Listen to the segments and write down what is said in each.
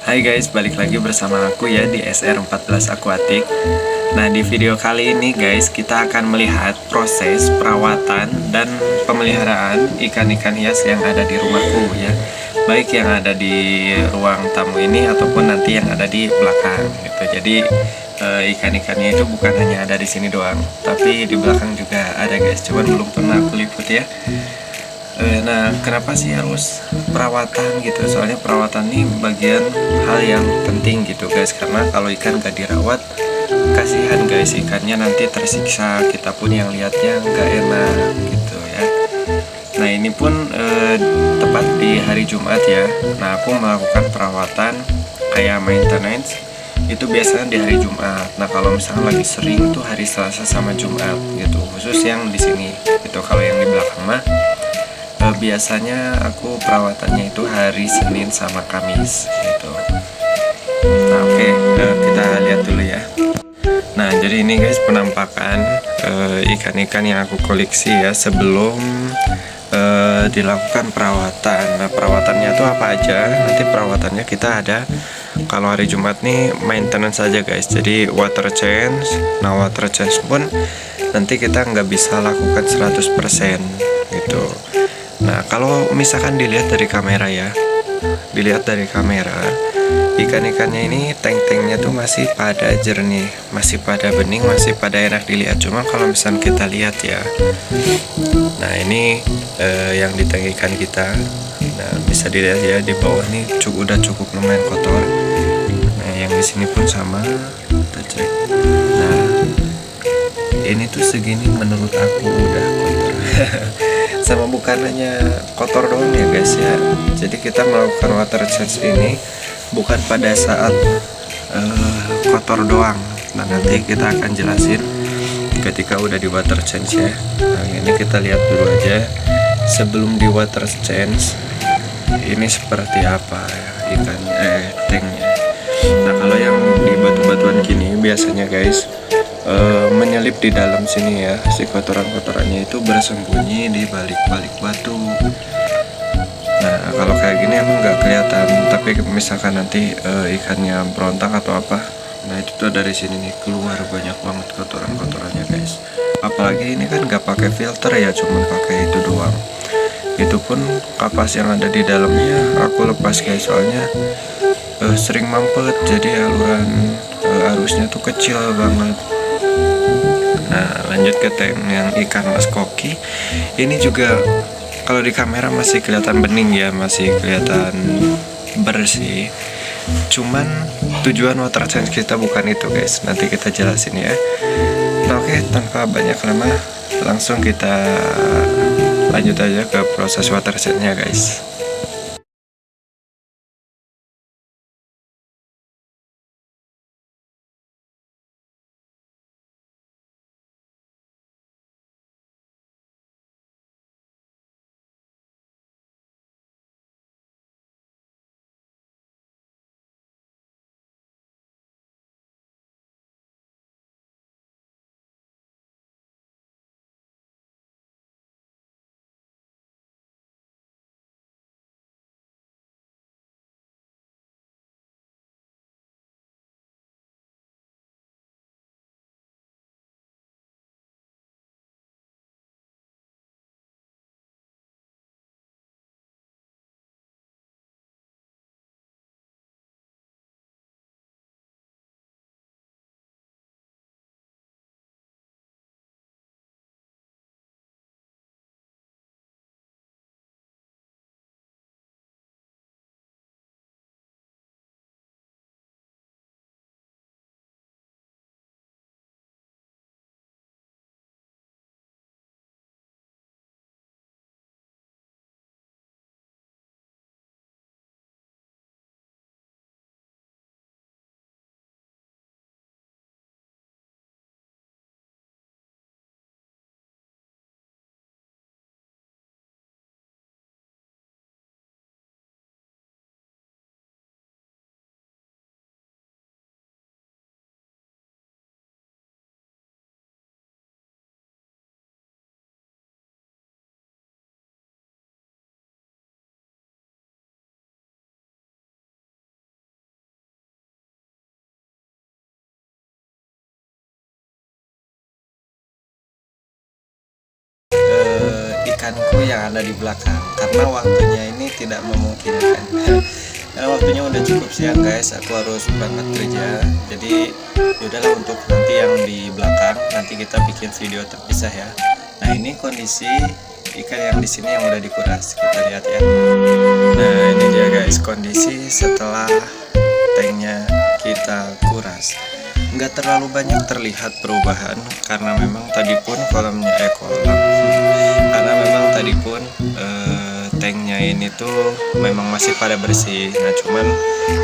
Hai guys, balik lagi bersama aku ya di SR14 Aquatic. Nah, di video kali ini guys, kita akan melihat proses perawatan dan pemeliharaan ikan-ikan hias yang ada di rumahku ya. Baik yang ada di ruang tamu ini ataupun nanti yang ada di belakang gitu. Jadi ikan-ikannya itu bukan hanya ada di sini doang, tapi di belakang juga ada guys. Cuman belum pernah aku liput ya. Nah, kenapa sih harus perawatan gitu? Soalnya perawatan ini bagian hal yang penting gitu guys. Karena kalau ikan gak dirawat, kasihan guys, ikannya nanti tersiksa. Kita pun yang lihatnya gak enak gitu ya. Nah, ini pun tepat di hari Jumat ya. Nah, aku melakukan perawatan kayak maintenance itu biasanya di hari Jumat. Nah, kalau misalnya lagi sering tuh hari Selasa sama Jumat gitu. Khusus yang di sini gitu. Kalau yang di belakang mah biasanya aku perawatannya itu hari Senin sama Kamis gitu. Nah, oke, kita lihat dulu ya. Nah, jadi ini guys penampakan ikan-ikan yang aku koleksi ya sebelum dilakukan perawatan. Nah, perawatannya tuh apa aja? Nanti perawatannya kita ada. Kalau hari Jumat nih maintenance saja guys. Jadi water change. Nah, water change pun nanti kita nggak bisa lakukan 100% gitu. Nah, kalau misalkan dilihat dari kamera ya, ikan-ikannya ini tank-tanknya tuh masih pada jernih, masih pada bening, masih pada enak dilihat. Cuma kalau misalkan kita lihat ya, nah ini yang di tank ikan kita, nah bisa dilihat ya di bawah nih udah cukup lumayan kotor. Nah, yang di sini pun sama, kita cek. Nah, ini tuh segini menurut aku udah kotor. Sama bukan hanya kotor doang ya guys ya. Jadi kita melakukan water change ini bukan pada saat kotor doang. Nah, nanti kita akan jelasin ketika udah di water change ya. Nah, ini kita lihat dulu aja sebelum di water change ini seperti apa ya ikan tanknya. Nah, kalau yang di batu-batuan gini biasanya guys menyelip di dalam sini ya, si kotoran-kotorannya itu bersembunyi di balik-balik batu. Nah, kalau kayak gini emang nggak kelihatan, tapi misalkan nanti ikannya berontak atau apa, nah itu tuh dari sini nih keluar banyak banget kotoran-kotorannya guys. Apalagi ini kan nggak pakai filter ya, cuma pakai itu doang. Itu pun kapas yang ada di dalamnya aku lepas guys, soalnya sering mampet, jadi arusnya tuh kecil banget. Nah, lanjut ke tank yang ikan mas koki. Ini juga kalau di kamera masih kelihatan bening ya, masih kelihatan bersih. Cuman tujuan water change kita bukan itu guys. Nanti kita jelasin ya. Nah, oke, tanpa banyak lama langsung kita lanjut aja ke proses water change-nya guys. ikanku yang ada di belakang karena waktunya ini tidak memungkinkan. Karena waktunya udah cukup siang guys, aku harus berangkat kerja. Jadi yaudahlah, untuk nanti yang di belakang nanti kita bikin video terpisah ya. Nah ini kondisi ikan yang di sini yang udah dikuras, kita lihat ya. Nah ini dia guys kondisi setelah tanknya kita kuras. Nggak terlalu banyak terlihat perubahan karena memang tadi pun karena memang tadi pun tanknya ini tuh memang masih pada bersih. Nah cuman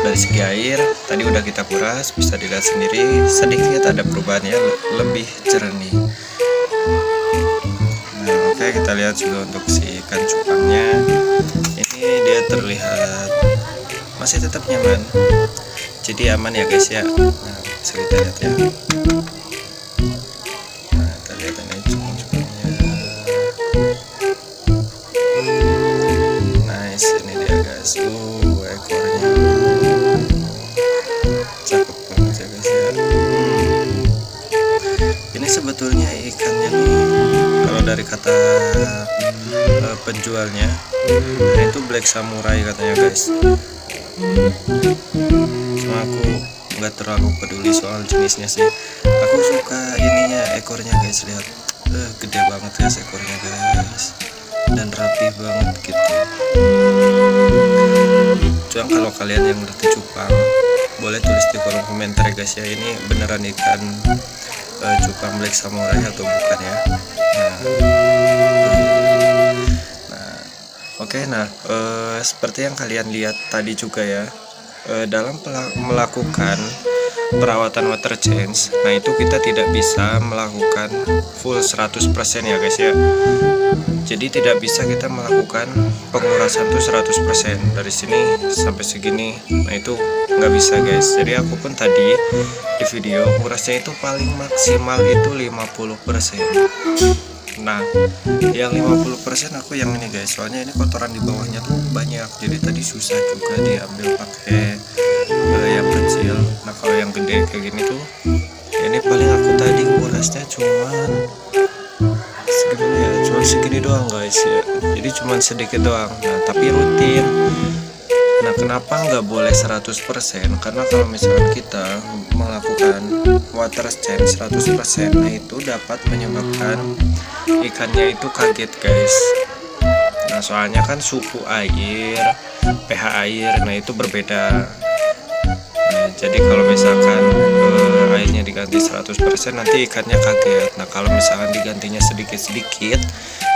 dari segi air tadi udah kita kuras, bisa dilihat sendiri sedikit ada perubahannya, lebih jernih. Nah oke, kita lihat juga untuk si ikan cupangnya, ini dia terlihat masih tetap nyaman, jadi aman ya guys ya. Nah bisa kita lihat ya. Nah kita lihat ini cupang-cupangnya. Nice, ini dia guys. Ekornya cakep banget ya guys ya. Ini sebetulnya ikannya nih, kalau dari kata penjualnya, nah itu black samurai katanya guys. Cuma aku nggak terlalu peduli soal jenisnya sih, aku suka ininya, ekornya guys, lihat gede banget guys ekornya guys, dan rapi banget gitu. Cuma kalau kalian yang ngerti cupang boleh tulis di kolom komentar ya guys ya, ini beneran ikan cupang black samurai atau bukan ya. Oke, seperti yang kalian lihat tadi juga ya, dalam melakukan perawatan water change, nah itu kita tidak bisa melakukan full 100% ya guys ya. Jadi tidak bisa kita melakukan pengurasan tuh 100% dari sini sampai segini, nah itu nggak bisa guys. Jadi aku pun tadi di video ngurasnya itu paling maksimal itu 50%. Nah yang 50% aku yang ini guys, soalnya ini kotoran di bawahnya tuh banyak, jadi tadi susah juga diambil pakai yang kecil. Nah kalau yang gede kayak gini tuh, ini paling aku tadi ngurasnya cuman segini ya, cuma segini doang guys ya, jadi cuman sedikit doang. Nah tapi rutin. Nah kenapa nggak boleh 100%? Karena kalau misalkan kita melakukan water change 100%, nah itu dapat menyebabkan ikannya itu kaget guys. Nah soalnya kan suhu air, pH air, nah itu berbeda. Nah jadi kalau misalkan airnya diganti 100%, nanti ikannya kaget. Nah kalau misalkan digantinya sedikit-sedikit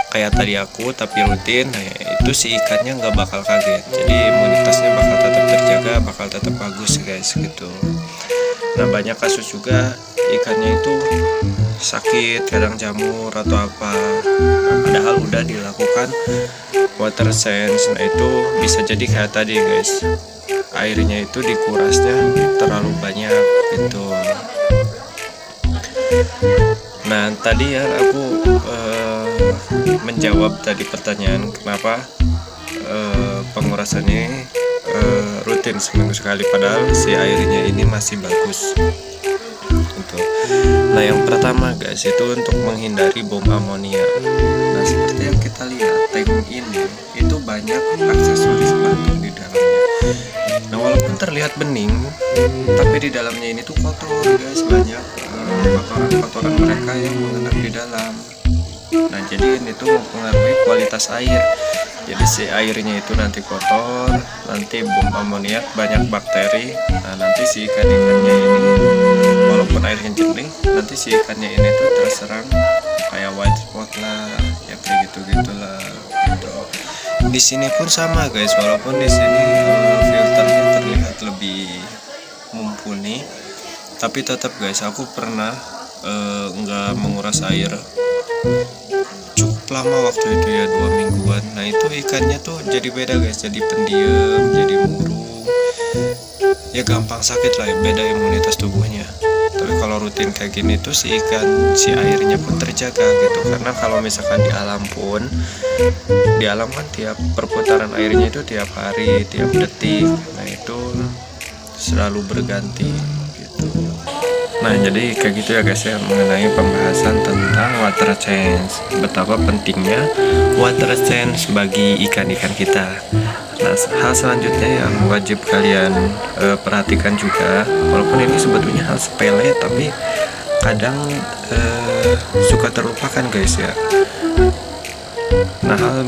kayak tadi aku tapi rutin, nah itu si ikannya nggak bakal kaget, jadi imunitasnya bakal tetap terjaga, bakal tetap bagus guys gitu. Nah banyak kasus juga ikannya itu sakit, kadang jamur atau apa, padahal udah dilakukan water change. Nah itu bisa jadi kayak tadi guys, airnya itu dikurasnya terlalu banyak gitu. Nah tadi ya aku menjawab tadi pertanyaan kenapa pengurasannya rutin seminggu sekali, padahal si airnya ini masih bagus gitu. Nah yang pertama guys, itu untuk menghindari bom amonia. Nah seperti yang kita lihat, tank ini itu banyak aksesoris batu di dalamnya. Nah walaupun terlihat bening, tapi di dalamnya ini tuh kotor guys, banyak kotoran-kotoran mereka yang mengendap di dalam. Nah jadi ini tuh mempengaruhi kualitas air. Jadi si airnya itu nanti kotor, nanti bom amoniak, banyak bakteri. Nah nanti si ikan-ikannya ini walaupun airnya jernih, nanti si ikannya ini tuh terserang kayak white spot lah, ya kayak gitu-gitulah gitu. Di sini pun sama guys, walaupun di sini filternya terlihat lebih mumpuni, tapi tetap guys aku pernah nggak menguras air cukup lama waktu itu ya, 2 mingguan. Nah itu ikannya tuh jadi beda guys, jadi pendiam, jadi murung, ya gampang sakit lah ya, beda imunitas tubuhnya. Tapi kalau rutin kayak gini tuh si airnya pun terjaga gitu. Karena kalau misalkan di alam pun, di alam kan tiap perputaran airnya itu tiap hari, tiap detik, nah itu selalu berganti gitu. Nah, jadi kayak gitu ya guys ya, mengenai pembahasan tentang water change. Betapa pentingnya water change bagi ikan-ikan kita. Nah, hal selanjutnya yang wajib kalian perhatikan juga, walaupun ini sebetulnya hal sepele, tapi kadang suka terlupakan guys ya. Nah, hal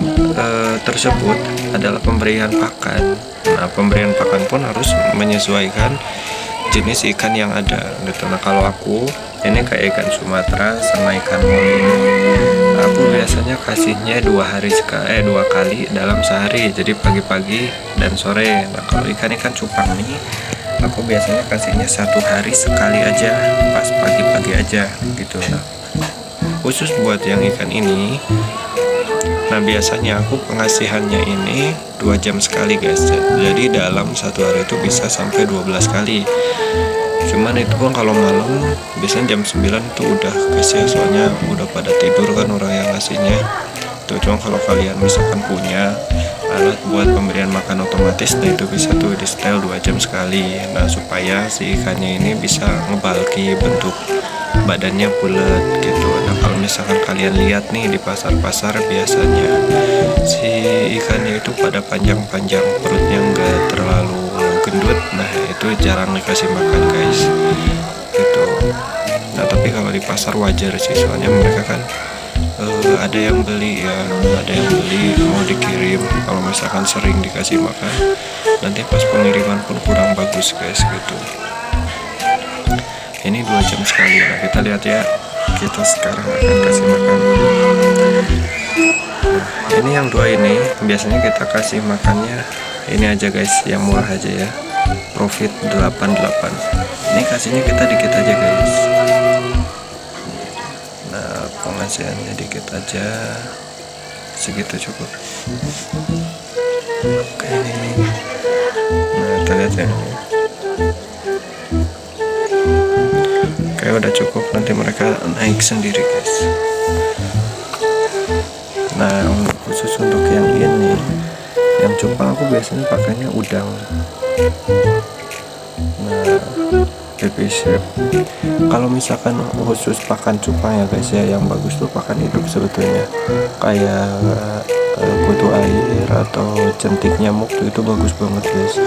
tersebut adalah pemberian pakan. Nah, pemberian pakan pun harus menyesuaikan jenis ikan yang ada gitu. Nah, kalau aku ini kayak ikan Sumatera sama ikan moni, aku biasanya kasihnya 2 kali dalam sehari, jadi pagi-pagi dan sore. Nah, kalau ikan-ikan cupang nih, aku biasanya kasihnya 1 hari sekali aja, pas pagi-pagi aja gitu. Nah, khusus buat yang ikan ini, nah biasanya aku pengasihannya ini 2 jam sekali guys. Jadi dalam 1 hari itu bisa sampai 12 kali. Cuman itu pun kalau malam biasanya jam 9 tuh udah guys ya, soalnya udah pada tidur kan orang yang ngasihnya. Tuh, cuma kalau kalian misalkan punya alat buat pemberian makan otomatis, nah itu bisa tuh di setel 2 jam sekali. Nah, supaya si ikannya ini bisa ngebalki, bentuk badannya bulat gitu. Nah, kalau misalkan kalian lihat nih di pasar-pasar, biasanya si ikannya itu pada panjang-panjang, perutnya nggak terlalu gendut. Nah, itu jarang dikasih makan guys gitu. Nah, tapi kalau di pasar wajar sih, soalnya mereka kan ada yang beli ya, ada yang beli mau dikirim. Kalau misalkan sering dikasih makan, nanti pas pengiriman pun kurang bagus guys gitu. Ini 2 jam sekali. Nah, kita lihat ya, kita sekarang akan kasih makan. Nah, ini yang 2 ini biasanya kita kasih makannya ini aja guys, yang murah aja ya, Profit 88. Ini kasihnya kita dikit aja guys. Nah, pengasihannya dikit aja, segitu cukup. Oke, nah kita lihat ya. Oke, udah cukup, nanti mereka naik sendiri guys. Nah, khusus untuk yang ini, yang cupang, aku biasanya pakainya udang. Nah, baby shape. Kalau misalkan khusus pakan cupang ya guys ya, yang bagus tuh pakan hidup sebetulnya, kayak kutu air atau jentik nyamuk tuh, itu bagus banget guys.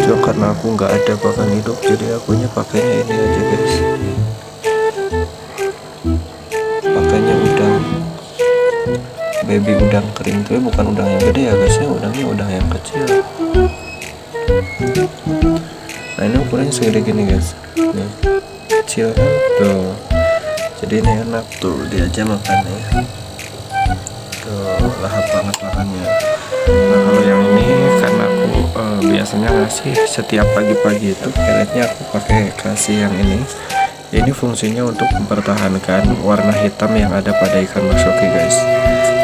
Cuma karena aku nggak ada pakan hidup, jadi akunya pakainya ini aja guys, pakainya udang, baby udang kering. Tapi bukan udang yang gede ya guys ya, udangnya udang yang kecil. Nah, ini ukurannya segede gini guys, nih kecil kan tuh, jadi ini enak tuh diajak makannya tuh, lahap banget makannya. Nah, kalau yang ini karena aku biasanya ngasih setiap pagi-pagi itu, peletnya aku pakai kasih yang ini. Ini fungsinya untuk mempertahankan warna hitam yang ada pada ikan masoki guys.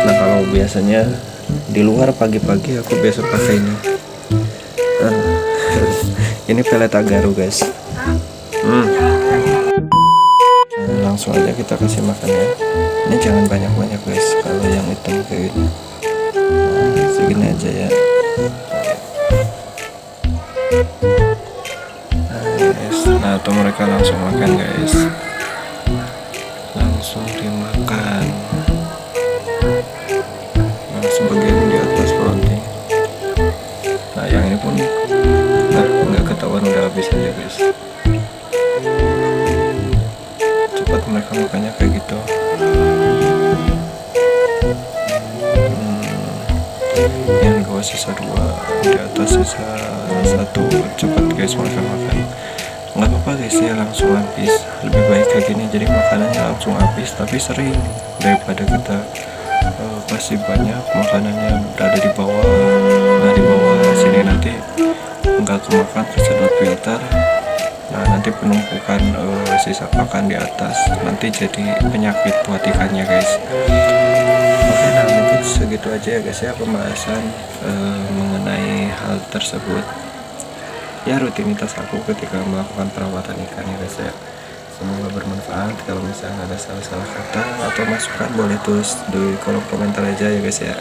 Nah, kalau biasanya di luar pagi-pagi aku biasa pakai ini. Ini pelet agaru guys. Nah, langsung aja kita kasih makan ya. Ini jangan banyak-banyak guys, kalau yang hitam kayak gini. Nah, segini aja ya. Nah, tuh mereka langsung makan guys, langsung dimakan. Nah, sebagian di atas roti. Nah, yang ini pun nggak ketahuan udah habis aja guys. Cepat mereka makannya kayak gitu. Yang di bawah sisa 2, di atas sisa 1. Cepat guys mereka makan. Nggak apa-apa guys ya, langsung habis. Lebih baik kayak gini, jadi makanannya langsung habis tapi sering, daripada kita kasih banyak makanannya berada di bawah. Nah, di bawah sini nanti nggak kemakan, kesedot filter. Nah, nanti penumpukan sisa pakan di atas, nanti jadi penyakit buat ikannya guys. Oke, nah mungkin segitu aja ya guys ya pembahasan mengenai hal tersebut. Ya, rutinitas aku ketika melakukan perawatan ikan ya guys ya. Semoga bermanfaat. Kalau misalnya ada salah-salah kata atau masukan, boleh tulis di kolom komentar aja ya guys ya.